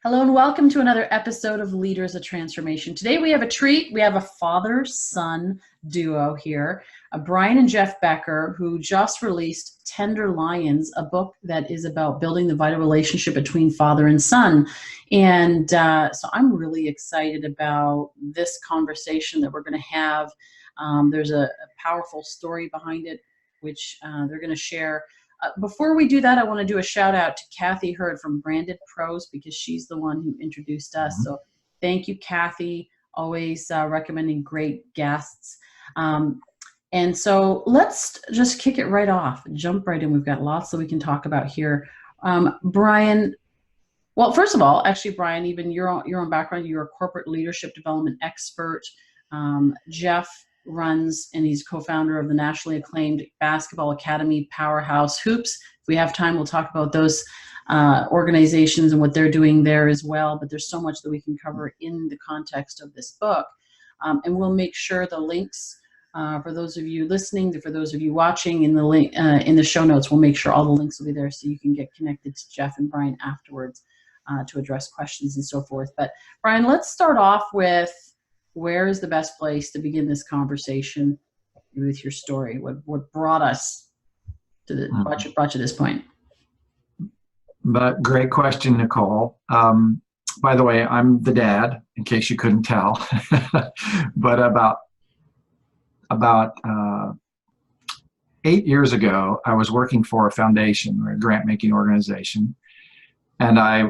Hello and welcome to another episode of Leaders of Transformation. Today we have a treat. We have a father-son duo here, Brian and Jeff Becker, who just released Tender Lions, a book that is about building the vital relationship between father and son. And so I'm really excited about this conversation that we're going to have. There's a powerful story behind it, which they're going to share. Before we do that, I want to do a shout out to Kathy Hurd from Branded Pros because she's the one who introduced us. So thank you, Kathy, always recommending great guests. And so let's just kick it right off, jump right in. We've got lots that we can talk about here. Brian, well, first of all, actually, Brian, even your own background, you're a corporate leadership development expert. Jeff runs and he's co-founder of the nationally acclaimed basketball academy powerhouse Hoops. If we have time, we'll talk about those organizations and what they're doing there as well, but there's so much that we can cover in the context of this book. And we'll make sure the links for those of you listening, for those of you watching, in the link in the show notes, we'll make sure all the links will be there so you can get connected to Jeff and Brian afterwards to address questions and so forth. But Brian, let's start off with, where is the best place to begin this conversation with your story? What brought us to brought you to this point? But great question, Nicole. By the way, I'm the dad, in case you couldn't tell. But about 8 years ago, I was working for a foundation or a grant-making organization, and I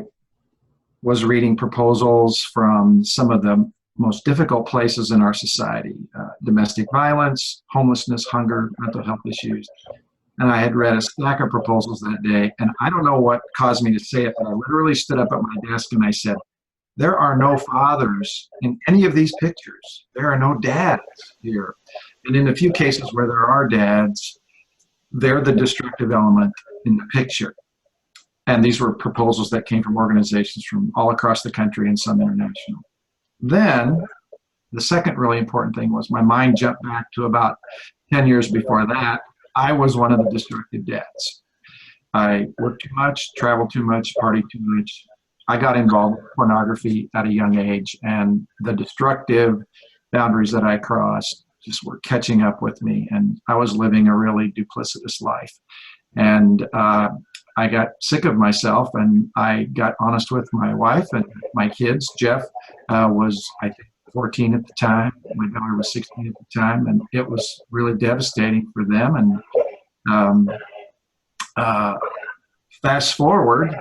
was reading proposals from some of the most difficult places in our society, domestic violence, homelessness, hunger, mental health issues. And I had read a stack of proposals that day, and I don't know what caused me to say it, but I literally stood up at my desk and I said, there are no fathers in any of these pictures. There are no dads here. And in a few cases where there are dads, they're the destructive element in the picture. And these were proposals that came from organizations from all across the country and some international. Then the second really important thing was my mind jumped back to about 10 years before that. I was one of the destructive dads. I worked too much, traveled too much, partied too much. I got involved with pornography at a young age, and the destructive boundaries that I crossed just were catching up with me, and I was living a really duplicitous life. And I got sick of myself, and I got honest with my wife and my kids. Jeff was, I think, 14 at the time. My daughter was 16 at the time, and it was really devastating for them. And fast forward,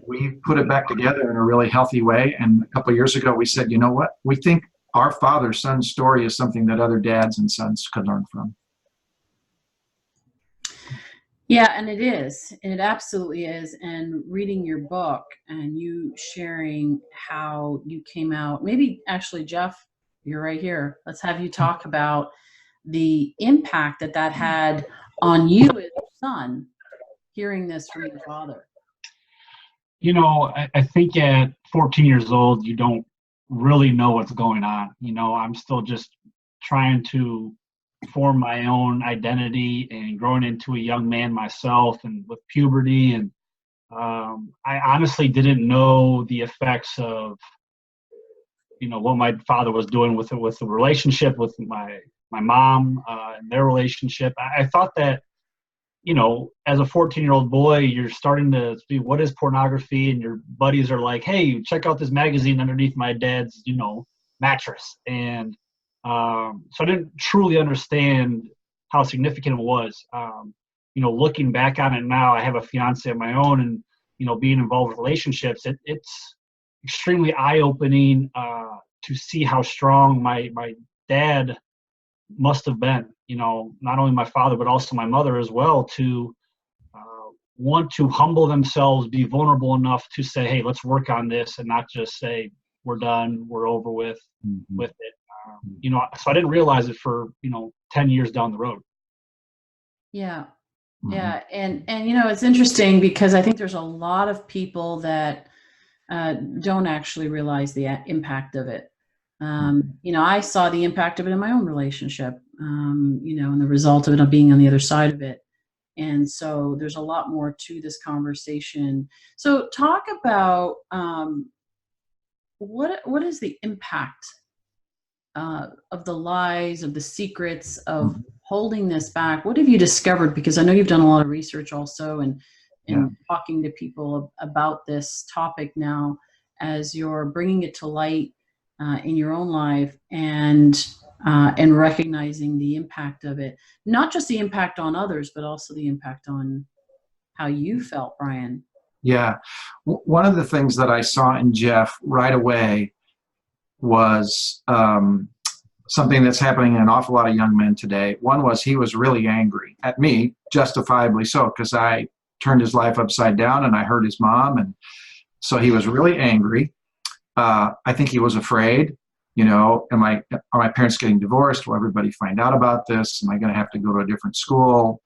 we put it back together in a really healthy way. And a couple of years ago, we said, you know what? We think our father-son story is something that other dads and sons could learn from. Yeah, and it is. It absolutely is. And reading your book and you sharing how you came out, maybe actually, Jeff, you're right here. Let's have you talk about the impact that had on you as a son, hearing this from your father. You know, I think at 14 years old, you don't really know what's going on. You know, I'm still just trying to form my own identity and growing into a young man myself, and with puberty. And I honestly didn't know the effects of, you know, what my father was doing with the relationship with my mom and their relationship. I thought that, you know, as a 14-year-old boy, you're starting to see what is pornography, and your buddies are like, hey, check out this magazine underneath my dad's, you know, mattress. And so I didn't truly understand how significant it was. You know, looking back on it now, I have a fiance of my own, and, you know, being involved with relationships, it's extremely eye-opening to see how strong my dad must have been. You know, not only my father, but also my mother as well, to want to humble themselves, be vulnerable enough to say, hey, let's work on this, and not just say, we're done, we're over with it. You know, so I didn't realize it for, you know, 10 years down the road. Yeah. Yeah. And, you know, it's interesting because I think there's a lot of people that don't actually realize the impact of it. You know, I saw the impact of it in my own relationship, you know, and the result of it being on the other side of it. And so there's a lot more to this conversation. So talk about what is the impact of the lies, of the secrets, of holding this back? What have you discovered? Because I know you've done a lot of research also, and talking to people about this topic now as you're bringing it to light in your own life, and recognizing the impact of it, not just the impact on others, but also the impact on how you felt, Brian. Yeah. One of the things that I saw in Jeff right away was something that's happening in an awful lot of young men today. One was he was really angry at me, justifiably so, because I turned his life upside down and I hurt his mom. And so he was really angry. I think he was afraid, are my parents getting divorced? Will everybody find out about this? Am I going to have to go to a different school?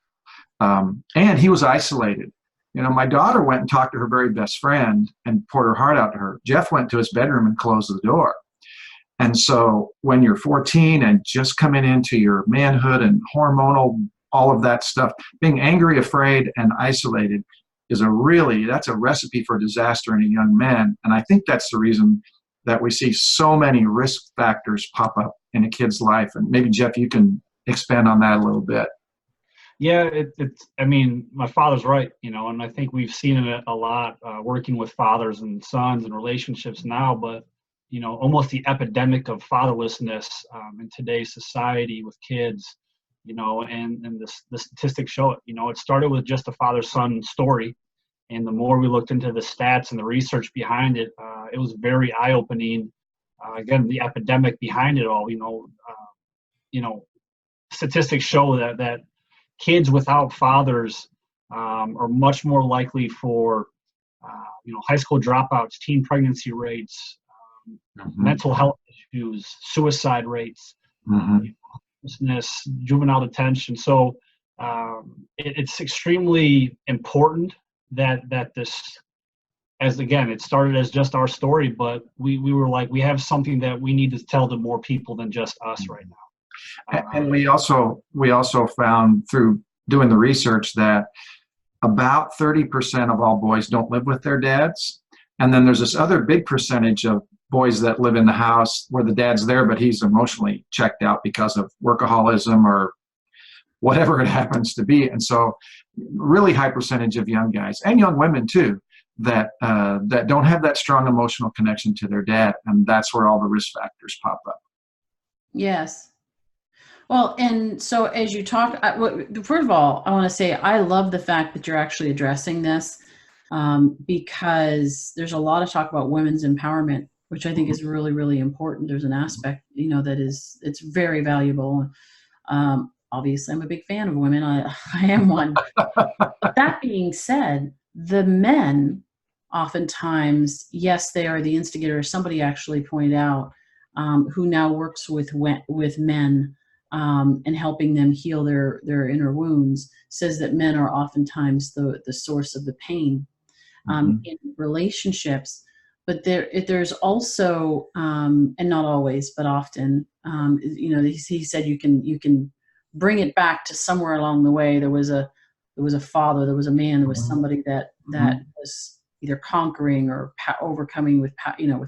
And he was isolated. My daughter went and talked to her very best friend and poured her heart out to her. Jeff went to his bedroom and closed the door. And so when you're 14 and just coming into your manhood and hormonal, all of that stuff, being angry, afraid, and isolated is that's a recipe for disaster in a young man. And I think that's the reason that we see so many risk factors pop up in a kid's life. And maybe, Jeff, you can expand on that a little bit. Yeah, my father's right, and I think we've seen it a lot working with fathers and sons and relationships now, but almost the epidemic of fatherlessness in today's society with kids, and the statistics show it. It started with just a father-son story, and the more we looked into the stats and the research behind it, it was very eye-opening. Again, the epidemic behind it all. Statistics show that kids without fathers are much more likely for high school dropouts, teen pregnancy rates, mental health issues, suicide rates, homelessness, juvenile detention. So it's extremely important that this, it started as just our story, but we were like, we have something that we need to tell to more people than just us right now. And we also found through doing the research that about 30% of all boys don't live with their dads. And then there's this other big percentage of boys that live in the house where the dad's there, but he's emotionally checked out because of workaholism or whatever it happens to be. And so really high percentage of young guys and young women too, that don't have that strong emotional connection to their dad. And that's where all the risk factors pop up. Yes. Well, and so as you talk, first of all, I want to say I love the fact that you're actually addressing this because there's a lot of talk about women's empowerment, which I think is really, really important. There's an aspect, it's very valuable. Obviously, I'm a big fan of women. I am one. But that being said, the men oftentimes, yes, they are the instigator. Somebody actually pointed out who now works with men and helping them heal their inner wounds, says that men are oftentimes the source of the pain in relationships. But there's also, and not always, but often, he said you can bring it back to somewhere along the way. There was a father, there was a man, there was somebody that was either conquering or overcoming with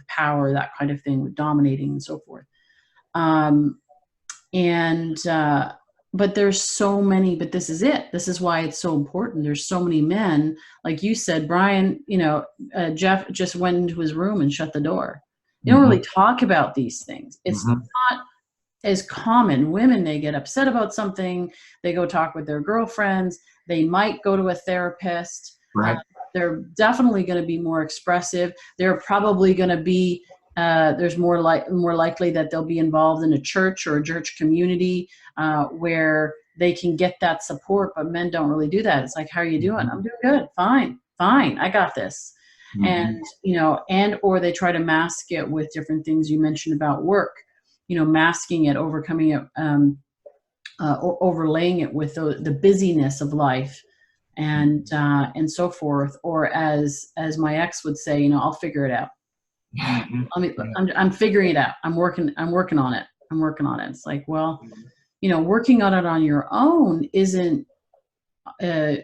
power, that kind of thing, with dominating and so forth. But there's so many, but this is it. This is why it's so important. There's so many men, like you said, Brian, Jeff just went into his room and shut the door. You don't really talk about these things. It's not as common. Women, they get upset about something. They go talk with their girlfriends. They might go to a therapist. Right. They're definitely going to be more expressive. They're probably going to be, there's more likely that they'll be involved in a church or a church community where they can get that support, but men don't really do that. It's like, how are you doing? I'm doing good. Fine. I got this. And, or they try to mask it with different things you mentioned about work, masking it, overcoming it, or overlaying it with the busyness of life and so forth. Or as my ex would say, I'll figure it out. I'm figuring it out. I'm working on it. It's like, well, working on it on your own isn't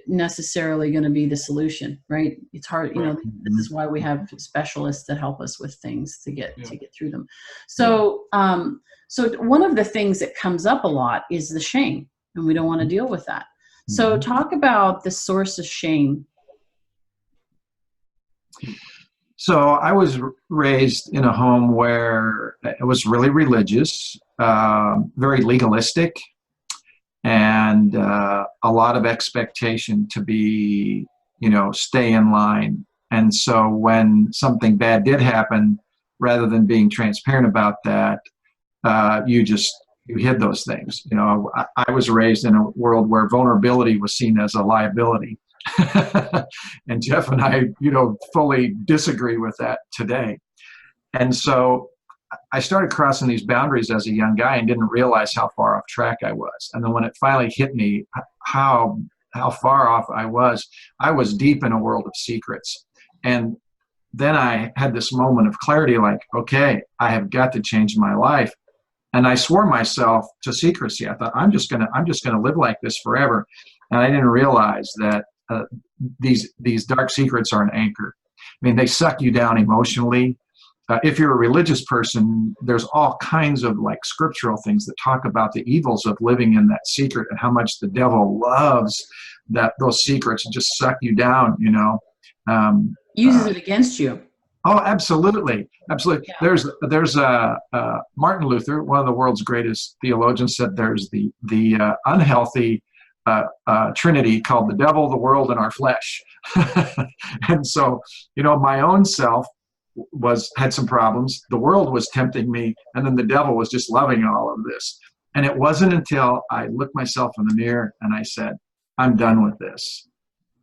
necessarily going to be the solution, right? It's hard, this is why we have specialists that help us with things to get through them. So so one of the things that comes up a lot is the shame, and we don't want to deal with that. So talk about the source of shame. So I was raised in a home where it was really religious, very legalistic, and a lot of expectation to be, stay in line. And so when something bad did happen, rather than being transparent about that, you hid those things. I was raised in a world where vulnerability was seen as a liability. And Jeff and I, fully disagree with that today. And so I started crossing these boundaries as a young guy and didn't realize how far off track I was. And then when it finally hit me, how far off I was deep in a world of secrets. And then I had this moment of clarity, like, okay, I have got to change my life. And I swore myself to secrecy. I thought, I'm just gonna live like this forever. And I didn't realize that these dark secrets are an anchor. I mean, they suck you down emotionally. If you're a religious person, there's all kinds of scriptural things that talk about the evils of living in that secret and how much the devil loves those secrets and just suck you down. Uses it against you. Oh, absolutely. Absolutely. Yeah. There's Martin Luther, one of the world's greatest theologians, said there's the unhealthy trinity called the devil, the world, and our flesh. And so, my own self had some problems. The world was tempting me, and then the devil was just loving all of this. And it wasn't until I looked myself in the mirror and I said, I'm done with this.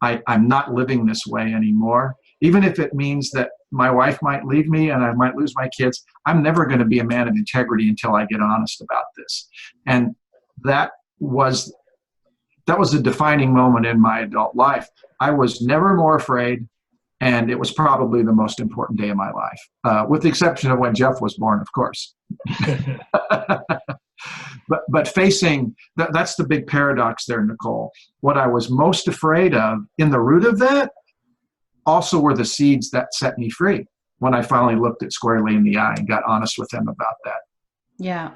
I'm not living this way anymore. Even if it means that my wife might leave me and I might lose my kids, I'm never going to be a man of integrity until I get honest about this. And that was a defining moment in my adult life. I was never more afraid, and it was probably the most important day of my life, with the exception of when Jeff was born, of course. But facing, that's the big paradox there, Nicole. What I was most afraid of, in the root of that, also were the seeds that set me free when I finally looked it squarely in the eye and got honest with them about that. Yeah.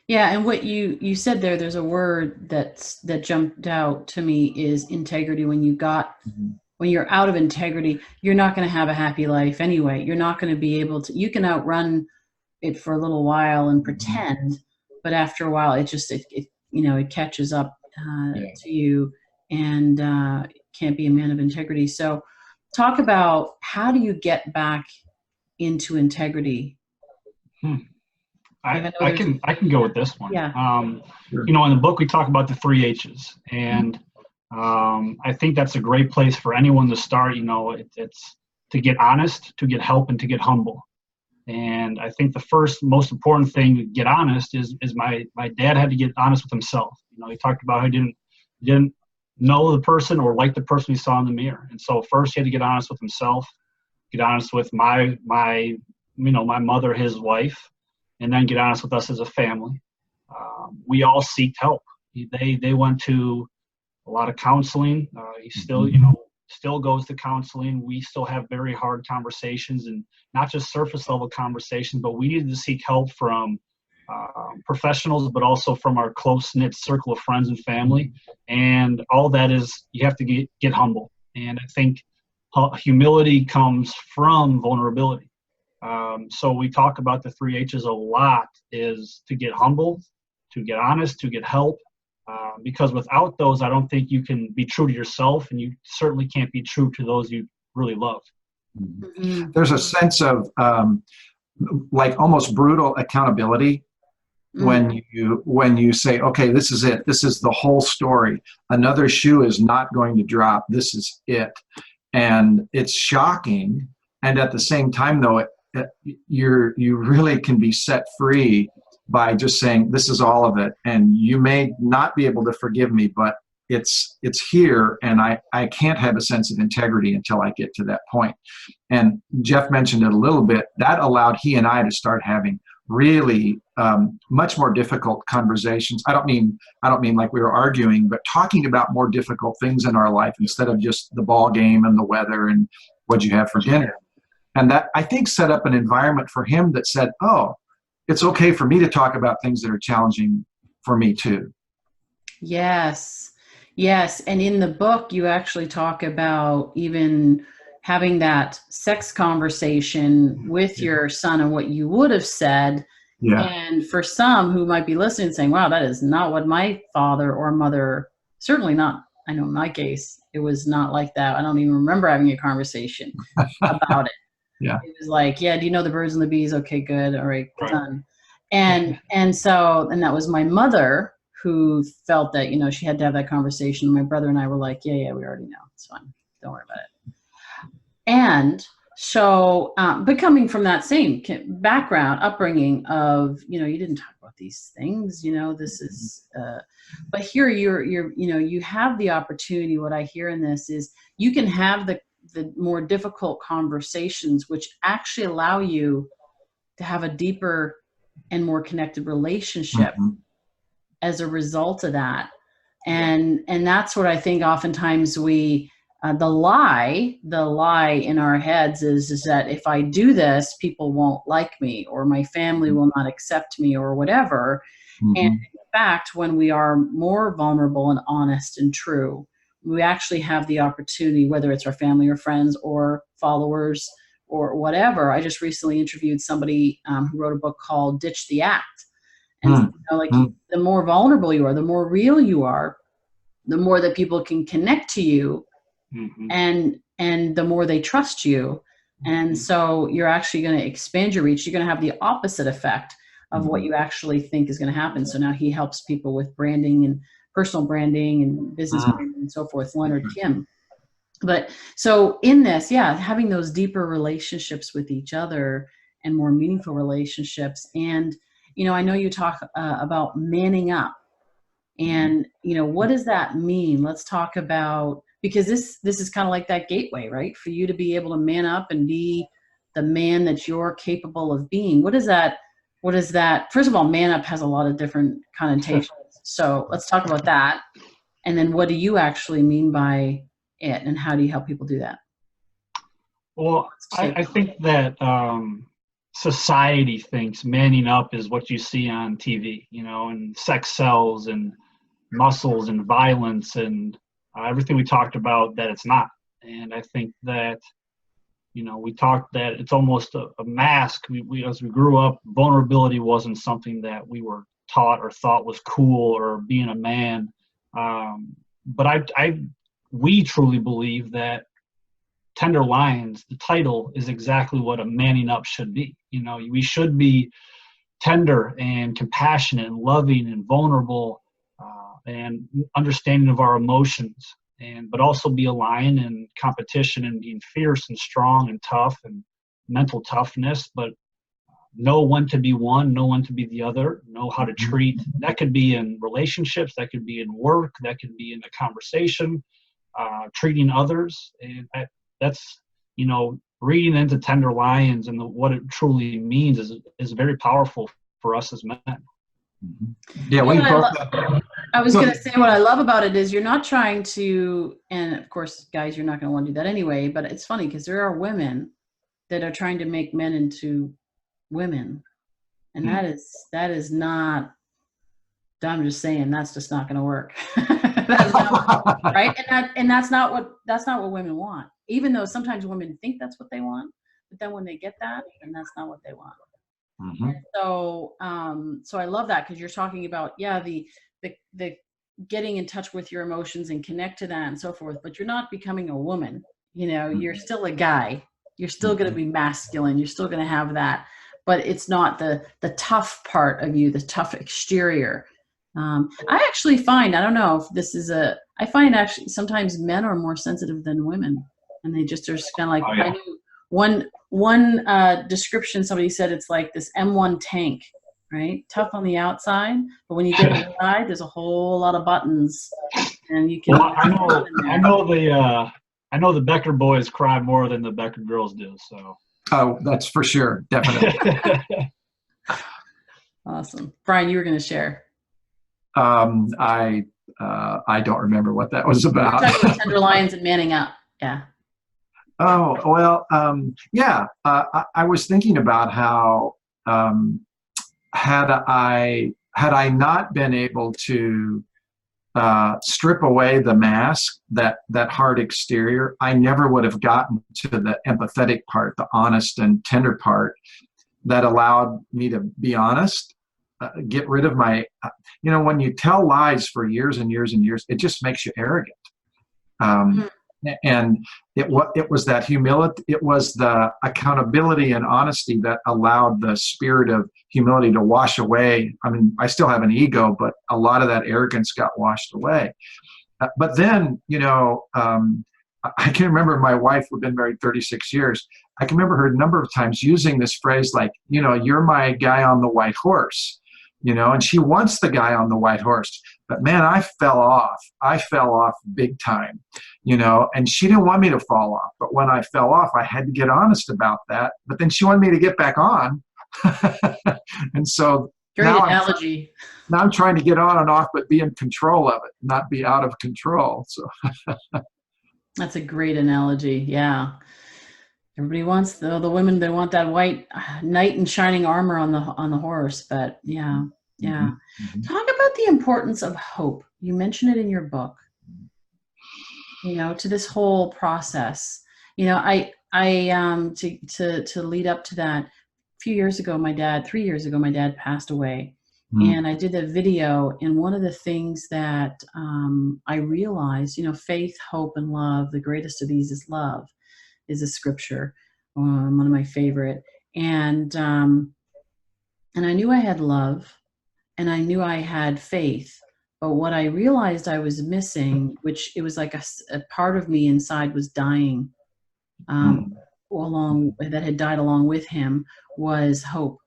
Yeah, and what you said there's a word that jumped out to me is integrity. When you're out of integrity, you're not going to have a happy life anyway. You're not going to be able to, you can outrun it for a little while and pretend, but after a while it catches up to you, and can't be a man of integrity. So talk about, how do you get back into integrity? I can go with this one. Yeah. In the book we talk about the 3 H's, and I think that's a great place for anyone to start. It's to get honest, to get help, and to get humble. And I think the first most important thing to get honest is my dad had to get honest with himself. He talked about how he didn't know the person or like the person he saw in the mirror. And so first he had to get honest with himself, get honest with my mother, his wife, and then get honest with us as a family. We all seeked help. They went to a lot of counseling. He still goes to counseling. We still have very hard conversations, and not just surface level conversations, but we needed to seek help from professionals, but also from our close-knit circle of friends and family. And all that is, you have to get humble. And I think humility comes from vulnerability. So we talk about the 3 H's a lot, is to get humble, to get honest, to get help. Because without those, I don't think you can be true to yourself, and you certainly can't be true to those you really love. Mm-hmm. There's a sense of almost brutal accountability when you say, okay, this is it. This is the whole story. Another shoe is not going to drop. This is it. And it's shocking. And at the same time, though, you really can be set free by just saying, this is all of it. And you may not be able to forgive me, but it's here, and I can't have a sense of integrity until I get to that point. And Jeff mentioned it a little bit. That allowed he and I to start having really much more difficult conversations. I don't mean like we were arguing, but talking about more difficult things in our life instead of just the ball game and the weather and what'd you have for dinner. And that, I think, set up an environment for him that said, oh, it's okay for me to talk about things that are challenging for me too. Yes. Yes. And in the book, you actually talk about even having that sex conversation with your son and what you would have said. Yeah. And for some who might be listening and saying, wow, that is not what my father or mother, certainly not, I know in my case, it was not like that. I don't even remember having a conversation about it. Yeah. It was like, yeah, do you know the birds and the bees? Okay, good. All right, done. And that was my mother who felt that, you know, she had to have that conversation. My brother and I were like, yeah, we already know. It's fine. Don't worry about it. And so, but coming from that same background, upbringing of, you know, you didn't talk about these things, you know, this is, but here you're, you know, you have the opportunity. What I hear in this is you can have the more difficult conversations, which actually allow you to have a deeper and more connected relationship as a result of that. And that's what I think oftentimes we, the lie in our heads is that if I do this, people won't like me, or my family will not accept me, or whatever. And in fact, when we are more vulnerable and honest and true, we actually have the opportunity, whether it's our family or friends or followers or whatever. I just recently interviewed somebody who wrote a book called Ditch the Act. And you know, like the more vulnerable you are, the more real you are, the more that people can connect to you. And the more they trust you. And so you're actually going to expand your reach. You're going to have the opposite effect of what you actually think is going to happen. So now he helps people with branding and personal branding and business branding and so forth, Leonard Kim. But so in this, yeah, having those deeper relationships with each other and more meaningful relationships. And, you know, I know you talk about manning up. And, you know, what does that mean? Let's talk about, because this is kind of like that gateway, right? For you to be able to man up and be the man that you're capable of being. What is that? First of all, man up has a lot of different connotations. So let's talk about that. And then what do you actually mean by it, and how do you help people do that? Well, I think that society thinks manning up is what you see on TV, you know, and sex sells and muscles and violence and everything we talked about, that it's not. And I think that, you know, we talked that it's almost a mask. We as we grew up, vulnerability wasn't something that we were taught or thought was cool, or being a man. But we truly believe that Tender Lions, the title, is exactly what a manning up should be. You know, we should be tender and compassionate and loving and vulnerable and understanding of our emotions, but also be a lion in competition and being fierce and strong and tough and mental toughness, but know when to be one, know when to be the other, know how to treat. That could be in relationships, that could be in work, that could be in a conversation, treating others. And that's, you know, reading into Tender Lions and what it truly means is very powerful for us as men. Yeah, I was going to say, what I love about it is you're not trying to, and of course, guys, you're not going to want to do that anyway, but it's funny because there are women that are trying to make men into women. And that is not, I'm just saying, that's just not going to work. That's not, right? And that's not what women want. Even though sometimes women think that's what they want, but then when they get that, then that's not what they want. And so, so I love that, because you're talking about, the getting in touch with your emotions and connect to that and so forth, but you're not becoming a woman. You know, you're still a guy. You're still going to be masculine. You're still going to have that, but it's not the tough part of you, the tough exterior. I actually find, I don't know if this is I find actually sometimes men are more sensitive than women, and they just are just kind of like, I knew one description, somebody said it's like this M1 tank, right? Tough on the outside, but when you get inside, there's a whole lot of buttons, and you can. Well, I know the Becker boys cry more than the Becker girls do. So. Oh, that's for sure, definitely. Awesome. Brian, you were going to share. I don't remember what that was We were about. talking about tender lions and manning up. Yeah. Oh, well, yeah. I was thinking about how had I not been able to strip away the mask, that hard exterior, I never would have gotten to the empathetic part, the honest and tender part that allowed me to be honest, get rid of my, when you tell lies for years and years and years, it just makes you arrogant. Mhm. And it was that humility, it was the accountability and honesty that allowed the spirit of humility to wash away. I mean, I still have an ego, but a lot of that arrogance got washed away. But then, I can remember my wife, we've been married 36 years. I can remember her a number of times using this phrase like, you're my guy on the white horse, and she wants the guy on the white horse. But man, I fell off big time, and she didn't want me to fall off. But when I fell off, I had to get honest about that. But then she wanted me to get back on. And so Great analogy. now I'm trying to get on and off, but be in control of it, not be out of control. So That's a great analogy. Yeah. Everybody wants the women, they want that white knight in shining armor on the horse. But yeah. Yeah. Mm-hmm. Talk about the importance of hope. You mention it in your book, to this whole process. To lead up to that, 3 years ago, my dad passed away. Mm-hmm. And I did a video, and one of the things that I realized, faith, hope, and love, the greatest of these is love, is a scripture, one of my favorite. And I knew I had love, and I knew I had faith. But what I realized I was missing, which it was like a part of me inside was dying, that had died along with him, was hope.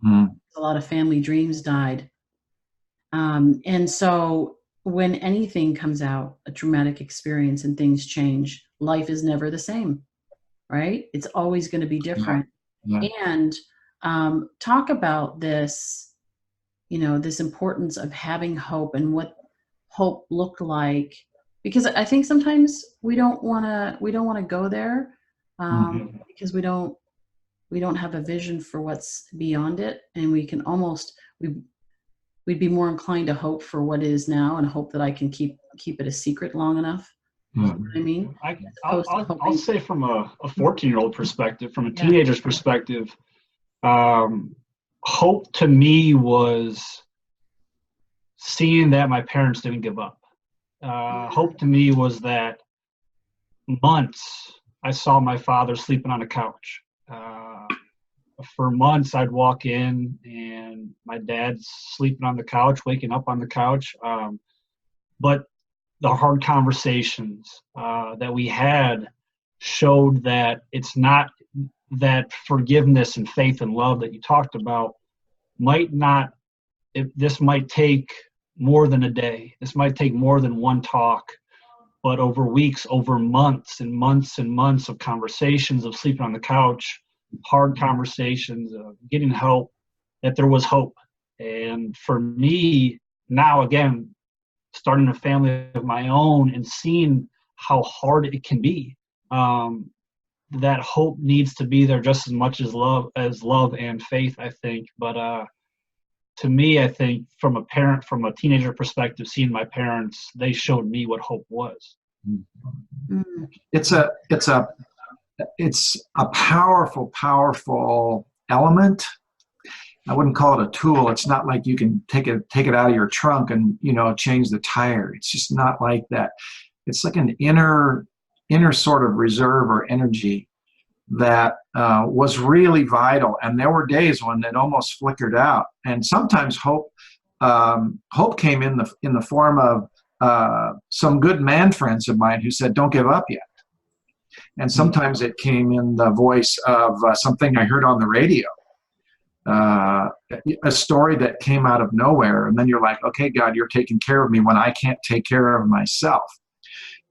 A lot of family dreams died. And so when anything comes out, a traumatic experience and things change, life is never the same, right? It's always going to be different. Yeah. And talk about this, this importance of having hope and what hope looked like, because I think sometimes we don't want to go there because we don't have a vision for what's beyond it, and we can almost we'd be more inclined to hope for what is now and hope that I can keep it a secret long enough. You know what I mean? I'll say from a 14-year-old perspective, from a teenager's perspective, hope to me was seeing that my parents didn't give up. Hope to me was that months I saw my father sleeping on a couch. For months I'd walk in and my dad's sleeping on the couch, waking up on the couch. But the hard conversations that we had showed that it's not that forgiveness and faith and love that you talked about this might take more than a day. This might take more than one talk, but over weeks, over months and months and months of conversations, of sleeping on the couch, hard conversations, of getting help, that there was hope. And for me now, again, starting a family of my own and seeing how hard it can be, that hope needs to be there just as much as love and faith, I think. But to me, I think from a teenager perspective, seeing my parents, they showed me what hope was. It's a powerful element. I wouldn't call it a tool. It's not like you can take it out of your trunk and change the tire. It's just not like that. It's like an inner sort of reserve or energy that was really vital. And there were days when it almost flickered out. And sometimes hope came in the form of some good man friends of mine who said, "Don't give up yet." And sometimes it came in the voice of something I heard on the radio, a story that came out of nowhere. And then you're like, okay, God, you're taking care of me when I can't take care of myself.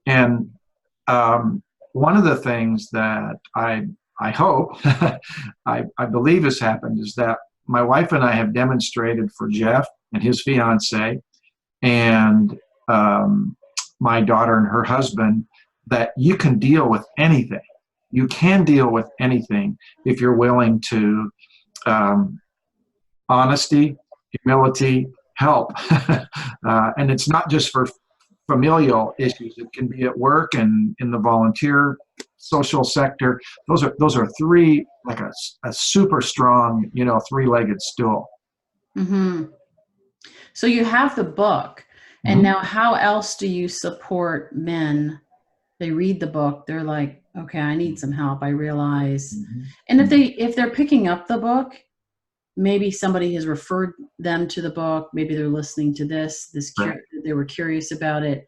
And one of the things that I hope, I believe has happened is that my wife and I have demonstrated for Jeff and his fiance and my daughter and her husband that you can deal with anything. You can deal with anything if you're willing to honesty, humility, help. And it's not just for familial issues. It can be at work and in the volunteer social sector. Those are three, like a super strong, three-legged stool. Mm-hmm. So you have the book, and Mm-hmm. now how else do you support men? They read the book, they're like, okay, I need some help, I realize. Mm-hmm. And if they're picking up the book, maybe somebody has referred them to the book, maybe they're listening to this, Right. they were curious about it.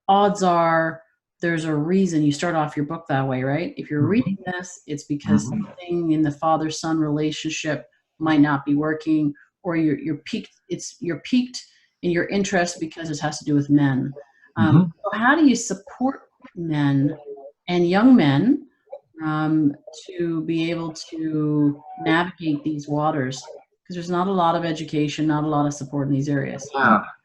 Odds are there's a reason you start off your book that way, right? If you're Mm-hmm. reading this, it's because Mm-hmm. something in the father-son relationship might not be working, or you're piqued in your interest because it has to do with men. Mm-hmm. So how do you support men and young men to be able to navigate these waters? Because there's not a lot of education, not a lot of support in these areas.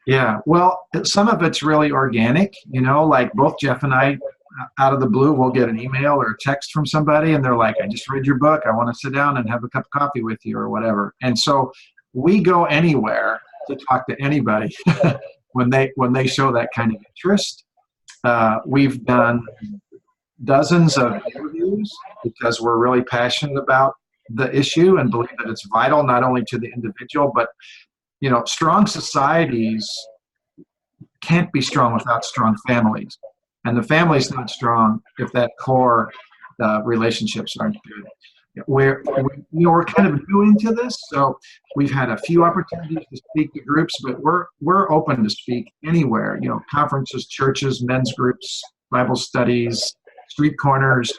Yeah. Well, some of it's really organic, like both Jeff and I, out of the blue, we'll get an email or a text from somebody and they're like, I just read your book. I want to sit down and have a cup of coffee with you or whatever. And so we go anywhere to talk to anybody when they show that kind of interest. We've done dozens of interviews because we're really passionate about the issue and believe that it's vital not only to the individual, but strong societies can't be strong without strong families. And the family's not strong if that core relationships aren't good. We're kind of new into this, so we've had a few opportunities to speak to groups, but we're open to speak anywhere. Conferences, churches, men's groups, Bible studies, street corners.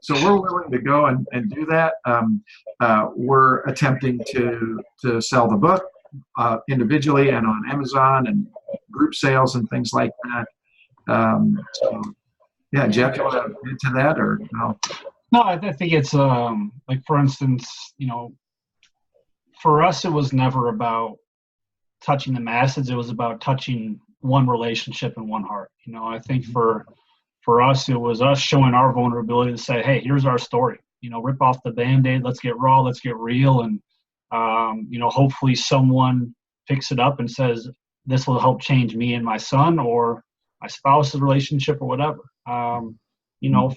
So we're willing to go and do that. We're attempting to sell the book individually and on Amazon and group sales and things like that. So yeah, Jeff, you want to add to that or no? No, I think it's like, for instance, for us, it was never about touching the masses. It was about touching one relationship and one heart. I think for us, it was us showing our vulnerability to say, hey, here's our story. Rip off the Band-Aid. Let's get raw. Let's get real. And, hopefully someone picks it up and says, this will help change me and my son or my spouse's relationship or whatever.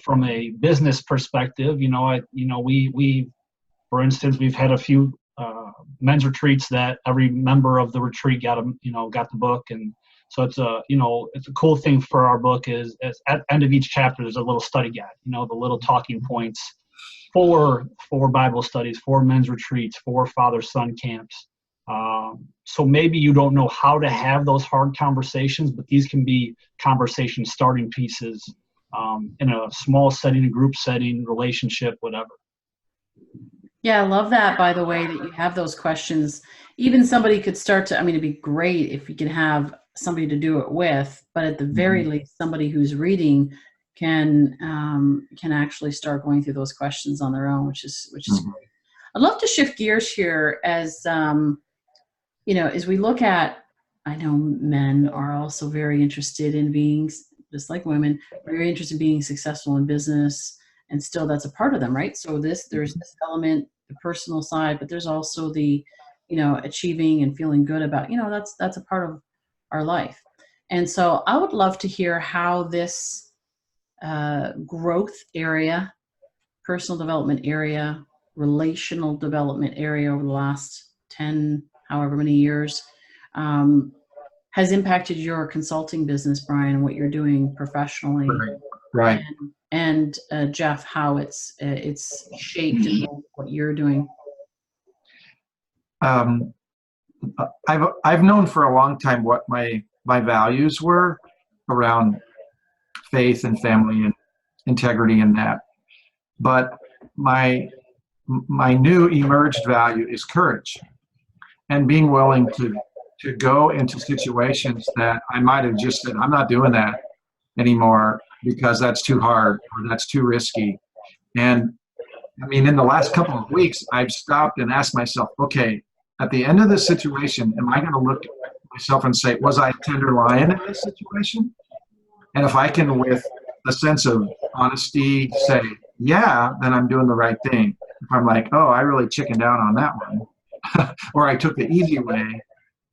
From a business perspective, we, for instance, we've had a few men's retreats that every member of the retreat got the book. And so it's a cool thing for our book is at the end of each chapter, there's a little study guide, the little talking points for Bible studies, for men's retreats, for father-son camps. So maybe you don't know how to have those hard conversations, but these can be conversation starting pieces in a small setting, a group setting, relationship, whatever. Yeah, I love that, by the way, that you have those questions. Even somebody could start to, it'd be great if you can have somebody to do it with, but at the very least, somebody who's reading can actually start going through those questions on their own, which is great. I'd love to shift gears here as we look at, I know men are also very interested in being, just like women, very interested in being successful in business, and still that's a part of them, right? So there's this element, the personal side, but there's also the, achieving and feeling good about, that's a part of our life. And so I would love to hear how this growth area, personal development area, relational development area over the last 10, however many years, has impacted your consulting business, Brian, and what you're doing professionally. Right. And Jeff, how it's shaped and what you're doing. I've known for a long time what my values were around faith and family and integrity and that. But my new emerged value is courage and being willing to go into situations that I might have just said, I'm not doing that anymore because that's too hard or that's too risky. And I mean, in the last couple of weeks, I've stopped and asked myself, okay, at the end of this situation, am I going to look at myself and say, was I a tender lion in this situation? And if I can, with a sense of honesty, say, yeah, then I'm doing the right thing. If I'm like, oh, I really chickened out on that one, or I took the easy way,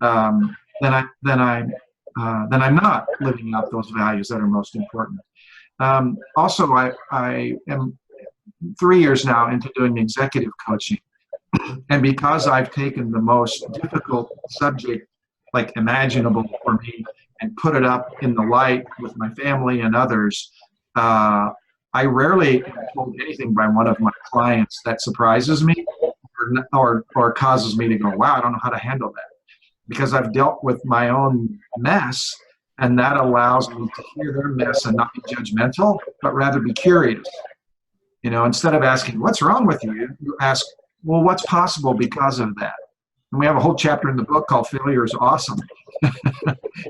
then I'm not living out those values that are most important. Also, I am 3 years now into doing executive coaching. And because I've taken the most difficult subject, like imaginable for me, and put it up in the light with my family and others, I rarely am told anything by one of my clients that surprises me or causes me to go, wow, I don't know how to handle that. Because I've dealt with my own mess, and that allows me to hear their mess and not be judgmental, but rather be curious. You know, instead of asking, what's wrong with you? You ask, well, what's possible because of that? And we have a whole chapter in the book called Failure is Awesome.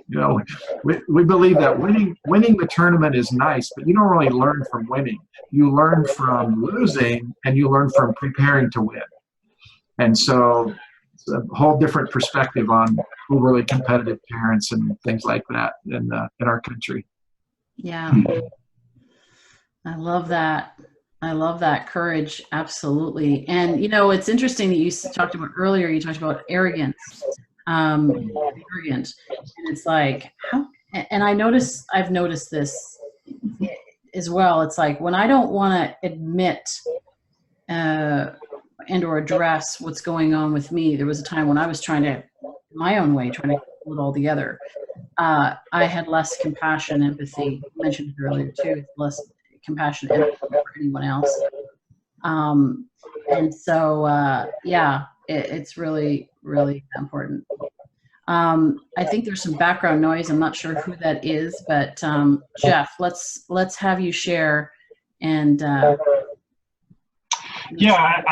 You know, we believe that winning the tournament is nice, but you don't really learn from winning. You learn from losing, and you learn from preparing to win. And so it's a whole different perspective on overly competitive parents and things like that in our country. Yeah. I love that. I love that courage. Absolutely. And, you know, it's interesting that you talked about earlier, you talked about arrogance. Arrogant. And it's like, how, and I've noticed this as well. It's like when I don't want to admit and or address what's going on with me. There was a time when I was trying to, my own way, trying to pull it all together. I had less compassion, empathy. I mentioned it earlier too. Less compassion, empathy for anyone else. And so, yeah, it's really, really important. I think there's some background noise. I'm not sure who that is, but Jeff, let's have you share. And yeah,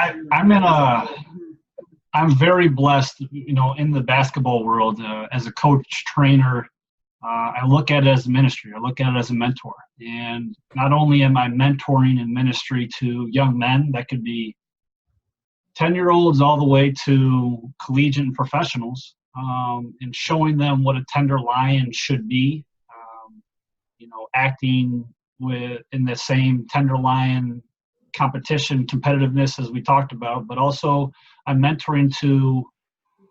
I'm very blessed, you know, in the basketball world as a coach, trainer. I look at it as a ministry. I look at it as a mentor. And not only am I mentoring in ministry to young men, that could be 10-year-olds all the way to collegiate and professionals, and showing them what a tender lion should be, you know, acting in the same tender lion competition, competitiveness as we talked about, but also I'm mentoring to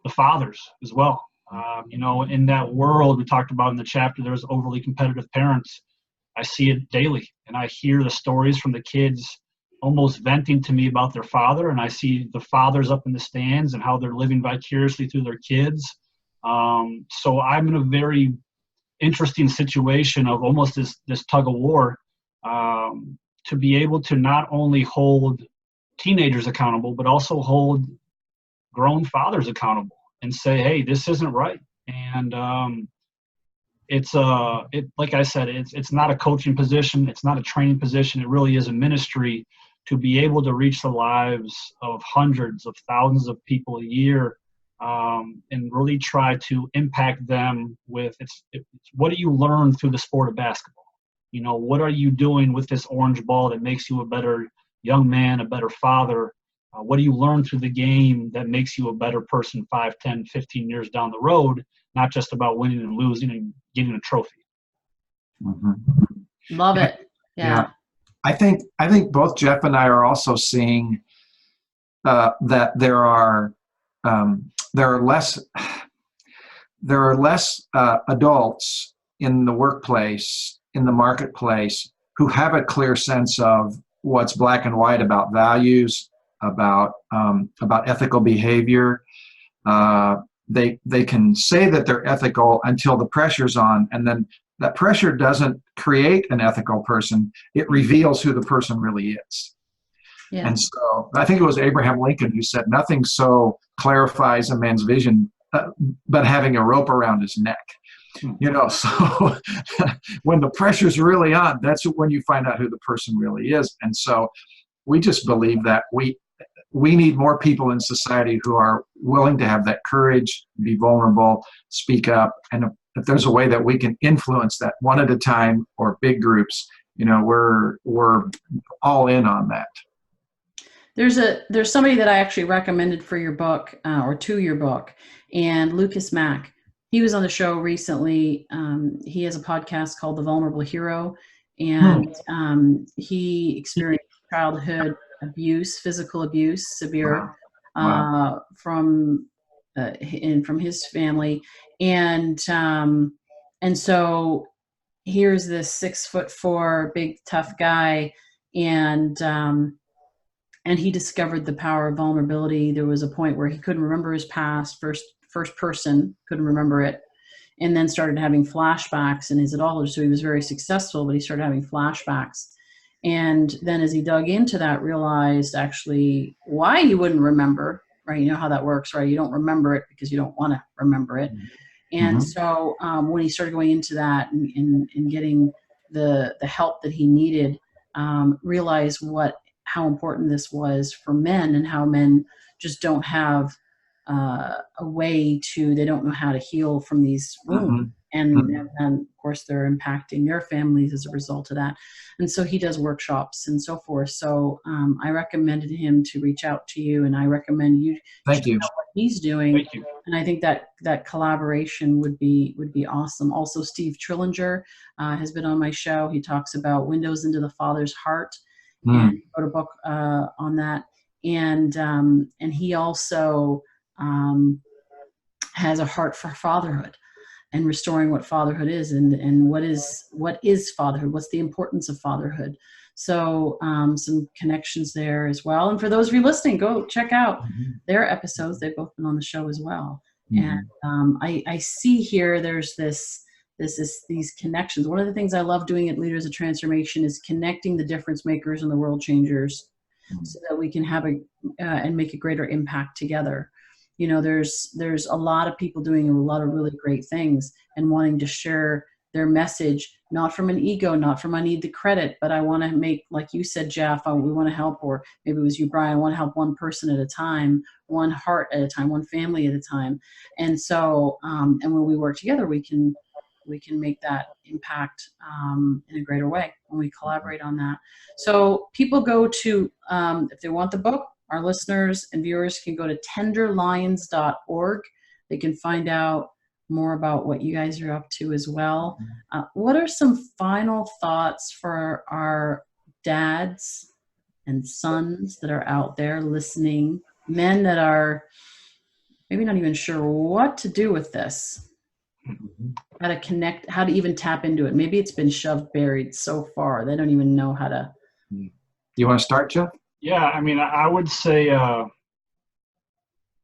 the fathers as well. You know, in that world we talked about in the chapter, there's overly competitive parents. I see it daily, and I hear the stories from the kids almost venting to me about their father, and I see the fathers up in the stands and how they're living vicariously through their kids. So I'm in a very interesting situation of almost this tug of war, to be able to not only hold teenagers accountable, but also hold grown fathers accountable and say, hey, this isn't right. And like I said, it's not a coaching position. It's not a training position. It really is a ministry to be able to reach the lives of hundreds of thousands of people a year, and really try to impact them with it's what do you learn through the sport of basketball? You know, what are you doing with this orange ball that makes you a better young man, a better father? What do you learn through the game that makes you a better person 5, 10, 15 years down the road, not just about winning and losing and getting a trophy? Mm-hmm. Love it. Yeah. I think both Jeff and I are also seeing that there are less adults in the workplace, in the marketplace, who have a clear sense of what's black and white about values, about ethical behavior. They can say that they're ethical until the pressure's on, and then that pressure doesn't create an ethical person. It reveals who the person really is. Yeah. And so I think it was Abraham Lincoln who said, nothing so clarifies a man's vision but having a rope around his neck. You know, so when the pressure's really on, that's when you find out who the person really is. And so we just believe that we need more people in society who are willing to have that courage, be vulnerable, speak up. And if there's a way that we can influence that one at a time or big groups, you know, we're all in on that. There's somebody that I actually recommended for your book, or to your book, and Lucas Mack. He was on the show recently. He has a podcast called The Vulnerable Hero, Hmm. and he experienced childhood abuse, physical abuse, severe, Wow. from his family, and so here's this 6'4" big tough guy, and and he discovered the power of vulnerability. There was a point where he couldn't remember his past, first person, couldn't remember it, and then started having flashbacks in his adulthood. So he was very successful, but he started having flashbacks. And then as he dug into that, realized actually why he wouldn't remember, right? You know how that works, right? You don't remember it because you don't want to remember it. And Mm-hmm. so when he started going into that and getting the help that he needed, realized how important this was for men, and how men just don't have a way to, they don't know how to heal from these wounds. Mm-hmm. And of course, they're impacting their families as a result of that. And so he does workshops and so forth. So I recommended him to reach out to you, and I recommend you Thank check you. out what he's doing. Thank you. And I think that collaboration would be awesome. Also, Steve Trillinger has been on my show. He talks about windows into the Father's heart, and Mm. he wrote a book on that. And he also has a heart for fatherhood and restoring what fatherhood is, and what is fatherhood, what's the importance of fatherhood. So some connections there as well. And for those of you listening, go check out their episodes. They've both been on the show as well. Mm-hmm. And I see here there's these connections. One of the things I love doing at Leaders of Transformation is connecting the difference makers and the world changers, so that we can have and make a greater impact together. You know, there's a lot of people doing a lot of really great things and wanting to share their message, not from an ego, not from I need the credit, but I want to make, like you said, Jeff, we want to help, or maybe it was you, Brian, I want to help one person at a time, one heart at a time, one family at a time. And so, and when we work together, we can make that impact in a greater way when we collaborate on that. So people go to, if they want the book, our listeners and viewers can go to tenderlions.org. They can find out more about what you guys are up to as well. What are some final thoughts for our dads and sons that are out there listening, men that are maybe not even sure what to do with this? How to connect, how to even tap into it. Maybe it's been shoved, buried so far, they don't even know how to. You want to start, Jeff? Yeah, I mean, I would say,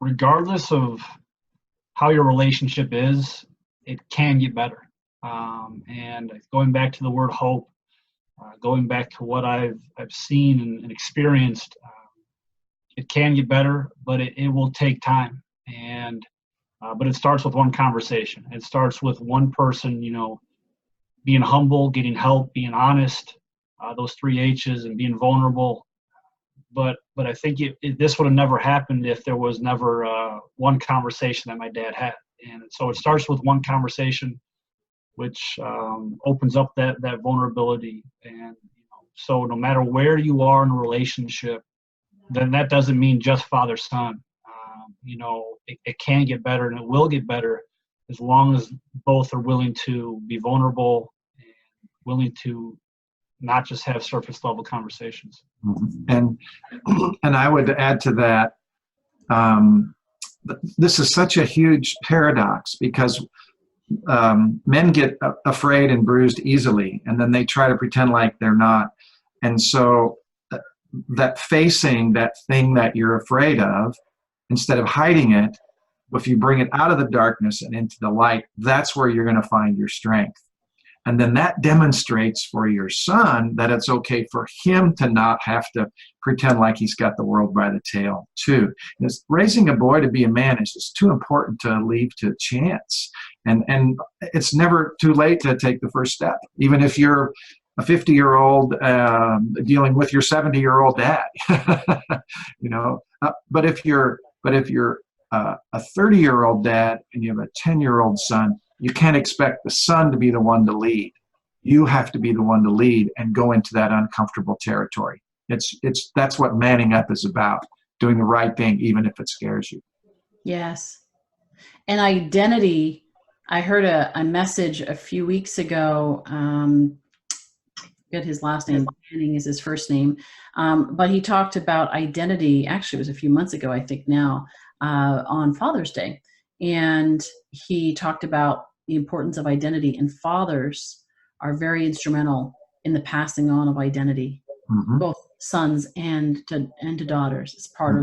regardless of how your relationship is, it can get better. And going back to the word hope, going back to what I've seen and experienced, it can get better, but it will take time. And but it starts with one conversation. It starts with one person, being humble, getting help, being honest, those 3 H's, and being vulnerable. But I think this would have never happened if there was never one conversation that my dad had. And so it starts with one conversation, which opens up that vulnerability. And so no matter where you are in a relationship, then that doesn't mean just father-son. It can get better, and it will get better as long as both are willing to be vulnerable and willing to not just have surface level conversations. And I would add to that, this is such a huge paradox, because men get afraid and bruised easily, and then they try to pretend like they're not. And so that facing that thing that you're afraid of, instead of hiding it, if you bring it out of the darkness and into the light, that's where you're going to find your strength. And then that demonstrates for your son that it's okay for him to not have to pretend like he's got the world by the tail too. Because raising a boy to be a man is just too important to leave to chance. And it's never too late to take the first step, even if you're a 50-year-old dealing with your 70-year-old dad. But if you're a 30-year-old dad and you have a 10-year-old son, you can't expect the son to be the one to lead. You have to be the one to lead and go into that uncomfortable territory. That's what manning up is about, doing the right thing, even if it scares you. Yes. And identity, I heard a message a few weeks ago. Get his last name, Manning is his first name. But he talked about identity, actually it was a few months ago, I think now, on Father's Day. And he talked about the importance of identity, and fathers are very instrumental in the passing on of identity, both sons and to daughters. It's part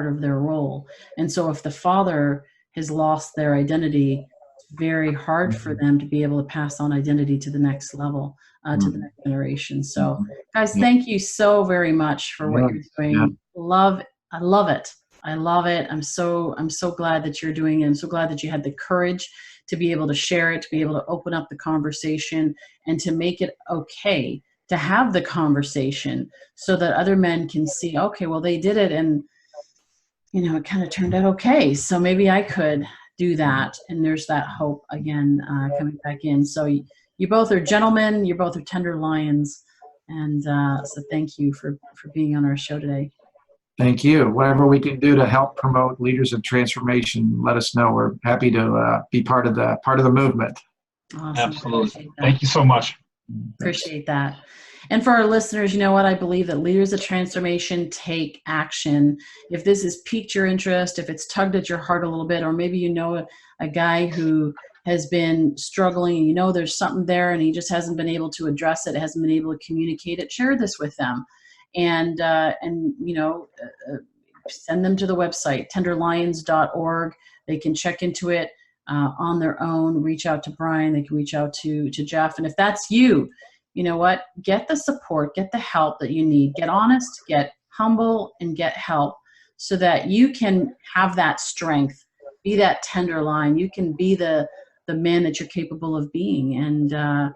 of their role. And so if the father has lost their identity, it's very hard for them to be able to pass on identity to the next level, to the next generation. So guys, thank you so very much for what you're doing. I love it. I love it. I'm so glad that you're doing it. I'm so glad that you had the courage to be able to share it, to be able to open up the conversation, and to make it okay to have the conversation so that other men can see, okay, well, they did it, and it kind of turned out okay. So maybe I could do that. And there's that hope again, coming back in. So you both are gentlemen. You both are tender lions. And so thank you for being on our show today. Thank you. Whatever we can do to help promote Leaders of Transformation, let us know. We're happy to be part of the movement. Awesome. Absolutely. Thank you so much. Appreciate that. And for our listeners, you know what? I believe that Leaders of Transformation take action. If this has piqued your interest, if it's tugged at your heart a little bit, or maybe you know a guy who has been struggling, there's something there and he just hasn't been able to address it, hasn't been able to communicate it, share this with them. And send them to the website, tenderlions.org. They can check into it on their own, reach out to Brian, they can reach out to Jeff. And if that's you, you know what? Get the support, get the help that you need. Get honest, get humble, and get help so that you can have that strength, be that tender line. You can be the man that you're capable of being. And the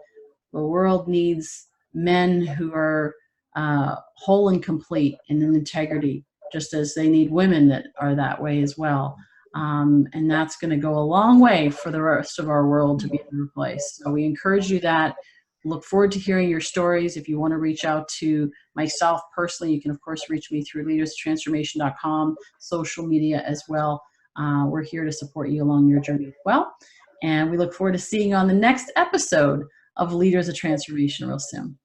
world needs men who are whole and complete and in integrity, just as they need women that are that way as well. And that's going to go a long way for the rest of our world to be in a place. So we encourage you that. Look forward to hearing your stories. If you want to reach out to myself personally, you can, of course, reach me through leaderstransformation.com, social media as well. We're here to support you along your journey as well. And we look forward to seeing you on the next episode of Leaders of Transformation real soon.